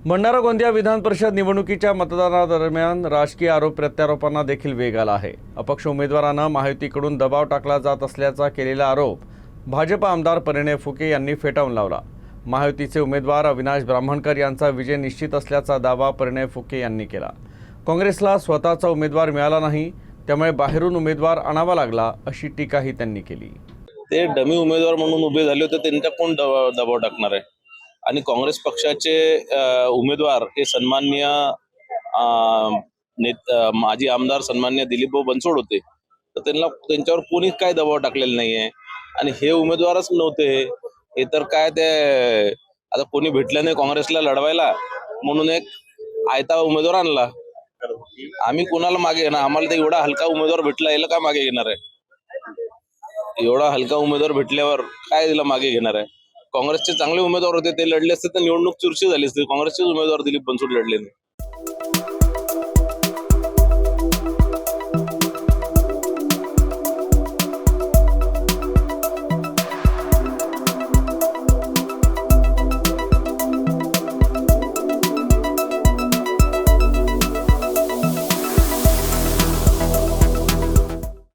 भंडारा गोंदिया विधान परिषद निवडणुकीच्या मतदानादरम्यान राजकीय आरोप प्रत्यारोपांना देखील वेग आला आहे। अपक्ष उमेदवारांना महायुतीकडून दबाव टाकला जात असल्याचा केलेला आरोप भाजप आमदार परिणय फुके यांनी फेटाळून लावला। महायुतीचे उमेदवार अविनाश ब्राह्मणकर यांचा विजय निश्चित असल्याचा दावा परिणय फुके यांनी केला। काँग्रेसला स्वतःचा उमेदवार मिळाला नाही, त्यामुळे बाहेरून उमेदवार आणावा लागला अशी टीकाही त्यांनी केली। ते डमी उमेदवार म्हणून उभे झाले होते, त्यांच्या कोण दबाव टाकणार आहे? आणि काँग्रेस पक्षाचे उमेदवार हे सन्माननीय माजी आमदार सन्माननीय दिलीपभाऊ बनसोड होते, तर त्यांच्यावर कोणीच काय दबाव टाकलेला नाहीये। आणि हे उमेदवारच नव्हते, हे तर काय ते आता कोणी भेटलं नाही काँग्रेसला लढवायला म्हणून एक आयता उमेदवार आणला। आम्ही कोणाला मागे घेणार? आम्हाला तर एवढा हलका उमेदवार भेटला, याला काय मागे घेणार आहे? एवढा हलका उमेदवार भेटल्यावर काय तिला मागे घेणार आहे? काँग्रेसचे चांगले उमेदवार होते, ते लढले असते तर निवडणूक चुरशी झाली असती। काँग्रेसचेच उमेदवार दिलीप बनसोड लढले नाही।